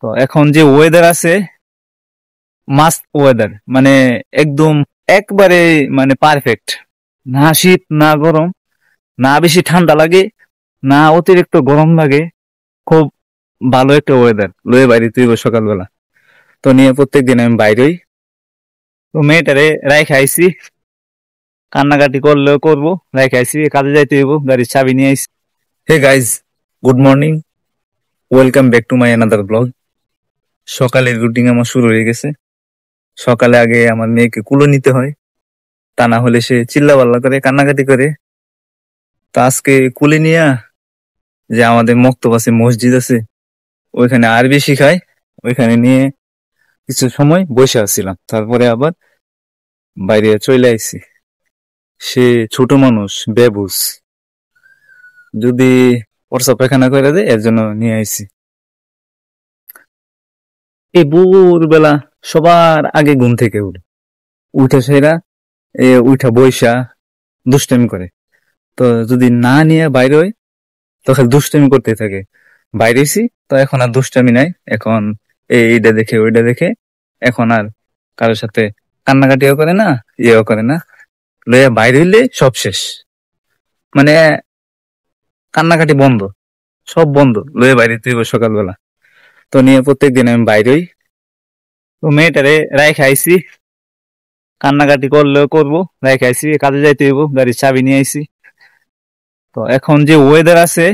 তো এখন যে ওয়েদার আছে, মাস্ট ওয়েদার, মানে একদম একবারে মানে পারফেক্ট। না শীত না গরম, না বেশি ঠান্ডা লাগে, না অতিরিক্ত গরম লাগে। খুব ভালো একটা ওয়েদার লয়ে বাইরে তুই সকালবেলা। তো নিয়ে প্রত্যেকদিন আমি বাইরেই। তো মেয়েটারে রাইখে আইছি, কান্নাকাটি করলেও করবো, রাইখে আইছি, কাজে যাইতে হইব, গাড়ির চাবি নিয়ে আইছি। Hey guys, good morning, welcome back to my another blog. সকালের রুটিন আমার শুরু হয়ে গেছে। সকালে আগে আমার মেয়েকে কুলো নিতে হয়, তা না হলে সে চিল্লাপাল্লা করে, কান্নাকাটি করে। তো আজকে কুলে নিয়ে যে আমাদের মক্তব আছে, মসজিদ আছে, ওইখানে আরবি শিখায়, ওইখানে নিয়ে কিছু সময় বসে আসছিলাম, তারপরে আবার বাইরে চলে আইছি। সে ছোট মানুষ, বেবুস, যদি প্রস্রাব পায়খানা করে দেয়, এর জন্য নিয়ে আইছি। এই ভোর বেলা সবার আগে ঘুম থেকে উঠে সেরা উঠা বৈশা দুষ্টামি করে। তো যদি না নিয়ে বাইরে হয়, তো খালি দুষ্টামি করতে থাকে। বাইরেছি তো এখন আর দুষ্টামি নাই, এখন এইটা দেখে ওইটা দেখে এখন আর কারোর সাথে কান্নাকাটিও করে না, ইয়েও করে না। লইয়া বাইরে হইলে সব শেষ, মানে কান্নাকাটি বন্ধ, সব বন্ধ, লইয়া বাইরে তুই সকালবেলা। তো নিয়ে প্রত্যেকদিন আমি বাইরেই। তো মেয়েটারে রাইখে আইছি, কান্নাকাটি করলেও করবো, রাইখে আইছি, কাজে যাইতে হইব, গাড়ির চাবি নিয়ে আইছি। তো এখন যে ওয়েদার আছে,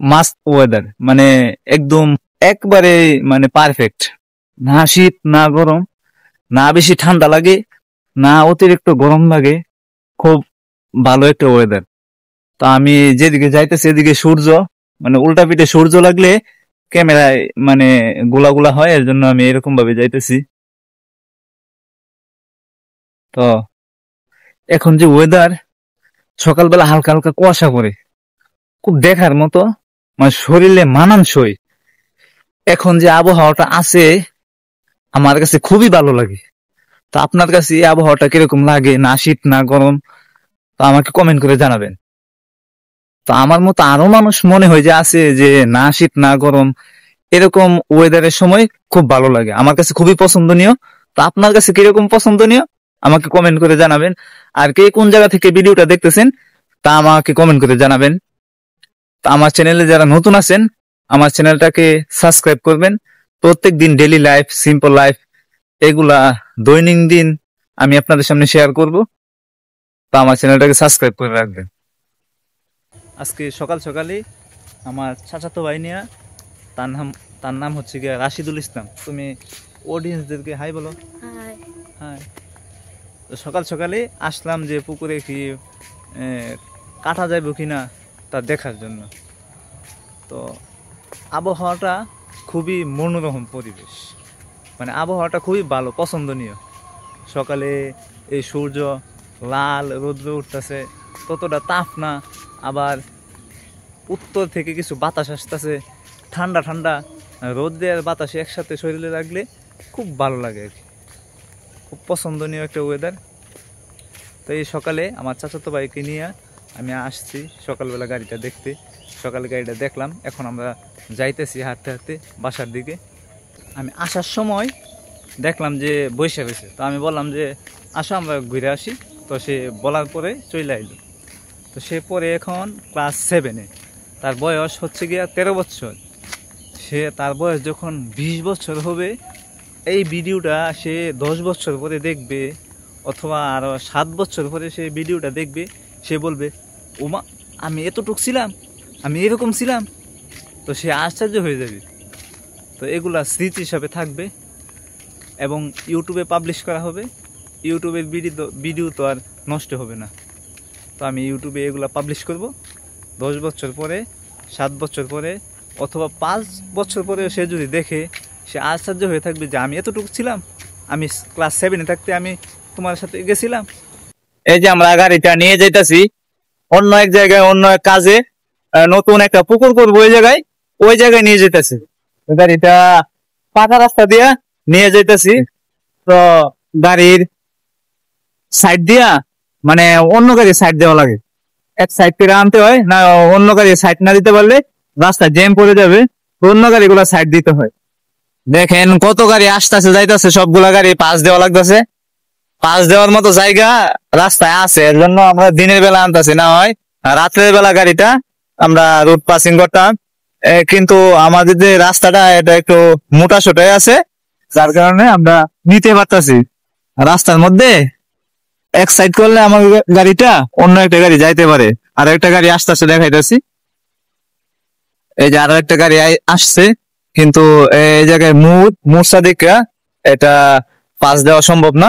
মাস্ট ওয়েদার, মানে একদম একবারে মানে পারফেক্ট। না শীত না গরম, না বেশি ঠান্ডা লাগে, না অতিরিক্ত গরম লাগে। খুব ভালো একটা ওয়েদার। তো আমি যেদিকে যাইতেছি এদিকে সূর্য, মানে উল্টা পিঠে সূর্য লাগলে ক্যামেরায় মানে গোলা গোলা হয়, এর জন্য আমি এরকম ভাবে যাইতেছি। তো এখন যে ওয়েদার, সকালবেলা হালকা হালকা কুয়াশা পড়ে, খুব দেখার মতো, মানে শরীরে মানানসই। এখন যে আবহাওয়াটা আছে, আমার কাছে খুবই ভালো লাগে। তো আপনার কাছে এই আবহাওয়াটা কিরকম লাগে, না শীত না গরম, তো আমাকে কমেন্ট করে জানাবেন। তো আমার মতো আরো মানুষ মনে হয় যে আছে, যে না শীত না গরম এরকম ওয়েদারের সময় খুব ভালো লাগে, আমার কাছে খুবই পছন্দনীয়। তো আপনার কাছে কিরকম পছন্দনীয় আমাকে কমেন্ট করে জানাবেন। আর কে কোন জায়গা থেকে ভিডিওটা দেখতেছেন তা আমাকে কমেন্ট করে জানাবেন। তো আমার চ্যানেলে যারা নতুন আছেন, আমার চ্যানেলটাকে সাবস্ক্রাইব করবেন। প্রত্যেক দিন ডেইলি লাইফ, সিম্পল লাইফ, এগুলা দৈনন্দিন আমি আপনাদের সামনে শেয়ার করব। তো আমার চ্যানেলটাকে সাবস্ক্রাইব করে রাখবেন। আজকে সকাল সকালে আমার চাচাতো ভাই নিয়া, তার নাম তার নাম হচ্ছে গিয়ে রাশিদুল ইসলাম। তুমি অডিয়েন্সদেরকে হাই বলো। হাই। হাই। তো সকাল সকালে আসলাম যে পুকুরে কি কাটা যাইব কিনা তা দেখার জন্য। তো আবহাওয়াটা খুবই মনোরম পরিবেশ, মানে আবহাওয়াটা খুবই ভালো, পছন্দনীয়। সকালে এই সূর্য লাল রৌদ্র উঠতেছে, ততটা তাপ না, আবার উত্তর থেকে কিছু বাতাস আসতেছে, ঠান্ডা ঠান্ডা রোদের বাতাসে একসাথে শরীরে লাগলে খুব ভালো লাগে আর কি। খুব পছন্দনীয় একটা ওয়েদার। তো এই সকালে আমার চাচাতো ভাইকে নিয়ে আমি আসছি সকালবেলা গাড়িটা দেখতে। সকালে গাড়িটা দেখলাম, এখন আমরা যাইতেছি হাঁটতে হাঁটতে বাসার দিকে। আমি আসার সময় দেখলাম যে বৈশা হয়েছে, তো আমি বললাম যে আসো আমরা ঘুরে আসি। তো সে বলার পরে চলে আইলো। তো সে পরে এখন ক্লাস 7-এ, তার বয়স হচ্ছে গিয়া 13 বছর। সে তার বয়স যখন 20 বছর হবে, এই ভিডিওটা সে 10 বছর পরে দেখবে, অথবা আরো 7 বছর পরে সে ভিডিওটা দেখবে, সে বলবে ওমা আমি এতটুক ছিলাম, আমি এরকম ছিলাম। তো সে আশ্চর্য হয়ে যাবে। তো এগুলা স্মৃতি হিসাবে থাকবে এবং ইউটিউবে পাবলিশ করা হবে। ইউটিউবের ভিডিও তো আর নষ্ট হবে না। তো আমি ইউটিউবে এগুলা পাবলিশ করব 10 বছর পরে, 7 বছর পরে, অথবা 5 বছর পরে সে যদি দেখে, সে আশ্চর্য হয়ে থাকবে যে আমি এতটুকু ছিলাম, আমি ক্লাস 7-এ থাকতে আমি তোমার সাথে গেছিলাম। এই যে আমরা গাড়িটা নিয়ে যাইতাছি অন্য এক জায়গায়, অন্য এক কাজে, নতুন একটা পুকুর করবো ওই জায়গায় নিয়ে যেতেছি। গাড়িটা পাকা রাস্তা দিয়া নিয়ে যাইতেছি। তো গাড়ির সাইড দিয়া, মানে অন্য গাড়ির সাইড দেওয়া লাগে, এক সাইড থেকে আনতে হয় না, অন্য গাড়ির সাইড না দিতে পারলে রাস্তা জ্যাম পড়ে যাবে। অন্য গাড়িগুলা সাইড দিতে হয়। দেখেন কত গাড়ি আসতেছে যাইতেছে, সবগুলা গাড়ি পাস দেওয়া লাগতেছে। পাস দেওয়ার মতো জায়গা রাস্তায় আছে, এর জন্য আমরা দিনের বেলা আনতেছি, না হয় রাত্রের বেলা গাড়িটা আমরা রুট পাসিং করতাম। কিন্তু আমাদের যে রাস্তাটা এটা একটু মোটা সোটাই আছে, যার কারণে আমরা নিতে পারতাছি। রাস্তার মধ্যে এক সাইড করলে আমার গাড়িটা অন্য একটা গাড়ি যাইতে পারে। আর একটা গাড়ি আসতেছে দেখাইতেছি, এই যে আরো একটা গাড়ি আসছে, কিন্তু এই জায়গায় মূর্ছা দিকা এটা পাস দেওয়া সম্ভব না।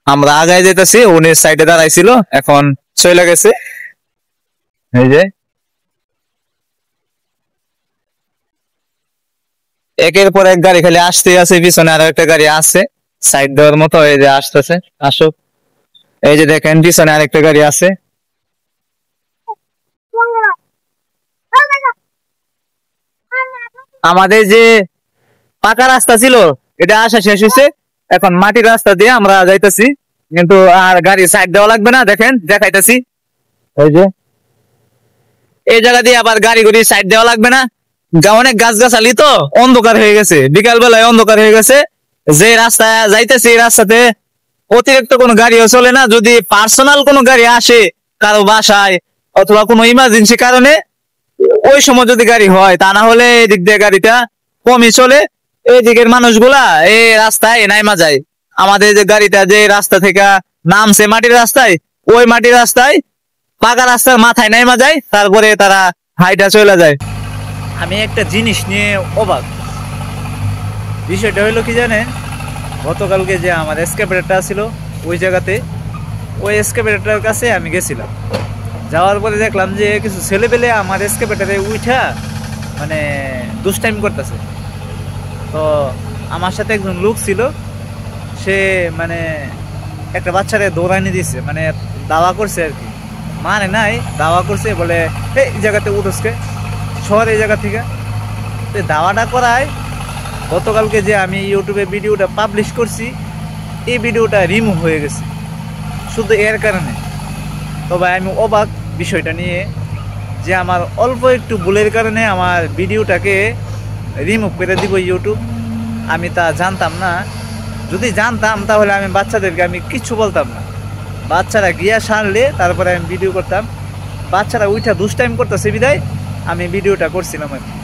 আমরা আগায় যেতেছি, উনি সাইডে দাঁড়াইছিল, এখন চলে গেছে। এই যে একের পর এক গাড়ি খালি আসতে আছে, পিছনে আরো একটা গাড়ি আছে সাইড দেওয়ার মতো, এই যে আসতেছে, আসুক। এই যে দেখেন পিছনে আরেকটা গাড়ি আছে। আমাদের যে পাকা রাস্তা ছিল এটা আসা শেষ হয়েছে, এখন মাটির রাস্তা দিয়ে আমরা যাইতেছি, কিন্তু আর গাড়ি সাইড দেওয়া লাগবে না। দেখেন দেখাইতেছি, এই যে এই জায়গা দিয়ে আবার গাড়ি গুড়ি সাইড দেওয়া লাগবে না। অনেক গাছ গাছালি তো অন্ধকার হয়ে গেছে, বিকাল বেলায় অন্ধকার হয়ে গেছে। যে রাস্তা যাইতেছে এই রাস্তাতে অতিরিক্ত কোনো গাড়িও চলে না। যদি পার্সোনাল কোনো গাড়ি আসে কারো বাসায় অথবা কোনো ইমার্জেন্সি কারণে, ওই সময় যদি গাড়ি হয়, তা না হলে এদিক দিয়ে গাড়িটা কমই চলে। এই দিকের মানুষগুলা এই রাস্তায় নাইমা যায়। আমাদের যে গাড়িটা যে রাস্তা থেকে নামছে মাটির রাস্তায়, ওই মাটির রাস্তায় পাকা রাস্তার মাথায় নাইমা যায়, তারপরে তারা হাইটা চলে যায়। আমি একটা জিনিস নিয়ে অবাক। বিষয়টা হইলো কি জানেন, গতকালকে যে আমার এসকেভেটরটা ছিল ওই জায়গাতে, ওই এসকেভেটরের কাছে আমি গেছিলাম। যাওয়ার পরে দেখলাম যে কিছু ছেলেপেলে আমার এসকেভেটরে উঠা মানে দুষ্টাইম করতেছে। তো আমার সাথে একজন লোক ছিল, সে মানে একটা বাচ্চারে দৌড়ানি দিছে, মানে দাওয়া করছে আর কি, মানে নাই দাওয়া করছে, বলে এই জায়গাতে উঠোসকে শহর, এই জায়গা থেকে দাওয়াটা করায়। গতকালকে যে আমি ইউটিউবে ভিডিওটা পাবলিশ করছি, এই ভিডিওটা রিমুভ হয়ে গেছে শুধু এর কারণে। তবে আমি অবাক বিষয়টা নিয়ে, যে আমার অল্প একটু ভুলের কারণে আমার ভিডিওটাকে রিমুভ করে দিব ইউটিউব। আমি তা জানতাম না। যদি জানতাম তাহলে আমি বাচ্চাদেরকে আমি কিচ্ছু বলতাম না, বাচ্চারা গিয়া সারলে তারপরে আমি ভিডিও করতাম। বাচ্চারা উঠা দুষ্টাইম করতেছে বিদায় আমি ভিডিওটা করছিলাম আর কি।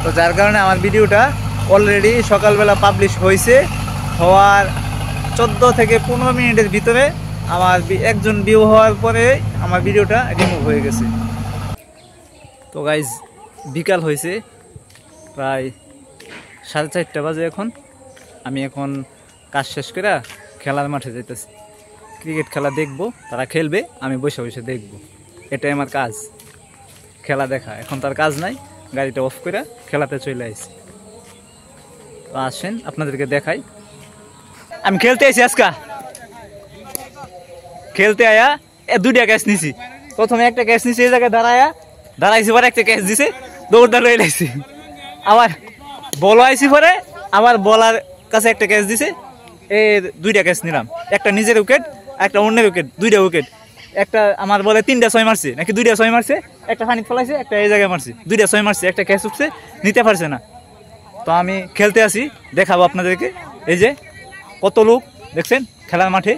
তো যার কারণে আমার ভিডিওটা অলরেডি সকালবেলা পাবলিশ হয়েছে, হওয়ার 14 থেকে 15 মিনিটের ভিতরে আমার একজন ভিউ হওয়ার পরে আমার ভিডিওটা রিমুভ হয়ে গেছে। তো গাইজ বিকাল হয়েছে, প্রায় 4:30 বাজে এখন। আমি এখন কাজ শেষ করে খেলার মাঠে যাইতেছি, ক্রিকেট খেলা দেখব, তারা খেলবে, আমি বসে বসে দেখব, এটাই আমার কাজ, খেলা দেখা। এখন তার কাজ নাই, গাড়িটা অফ করে খেলাতে চলে আসছি। তো আসেন আপনাদেরকে দেখাই। আমি খেলতে আইছি, আজকা খেলতে আয়া দুইটা ক্যাচ নিছি। প্রথমে একটা ক্যাচ নিছি, এই জায়গায় দাঁড়াইছি, পরে একটা ক্যাচ দিছে, দৌড়টা লয়ে লাইছি। আবার বল আইছি, পরে আবার বলার কাছে একটা ক্যাচ দিছে, এই দুইটা ক্যাচ নিলাম, একটা নিজের উইকেট, একটা অন্যের উইকেট, দুইটা উইকেট। একটা আমার বলে 3টা 6 মারছে, নাকি 2টা 6 মারছে, একটা পানি ফেলাইছে, একটা এই জায়গায় মারছে, 2টা 6 মারছে, একটা ক্যাচ উঠছে, নিতে পারছে না। তো আমি খেলতে আসি, দেখাবো আপনাদেরকে। এই যে কত লোক দেখছেন খেলার মাঠে।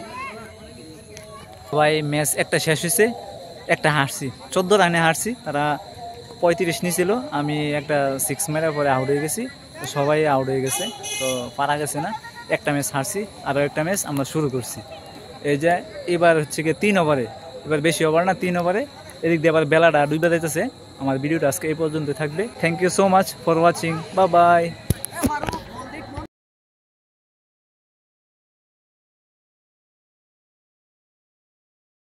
সবাই ম্যাচ একটা শেষ হয়েছে, একটা হারছি, 14 রানে হারছি। তারা 35 নিয়েছিল, আমি একটা 6 মেরে পরে আউট হয়ে গেছি। তো সবাই আউট হয়ে গেছে, তো পারা গেছে না। একটা ম্যাচ হারছি, আরও একটা ম্যাচ আমরা শুরু করছি। এই যে এবার হচ্ছে কি 3 ওভারে, এবার বেশি ওভার না, 3 ওভারে। এদিক দিয়ে আবার বেলাটা ডুবে যাইতেছে। আমার ভিডিওটা আজকে এই পর্যন্ত থাকবে। Thank you so much for watching, bye by.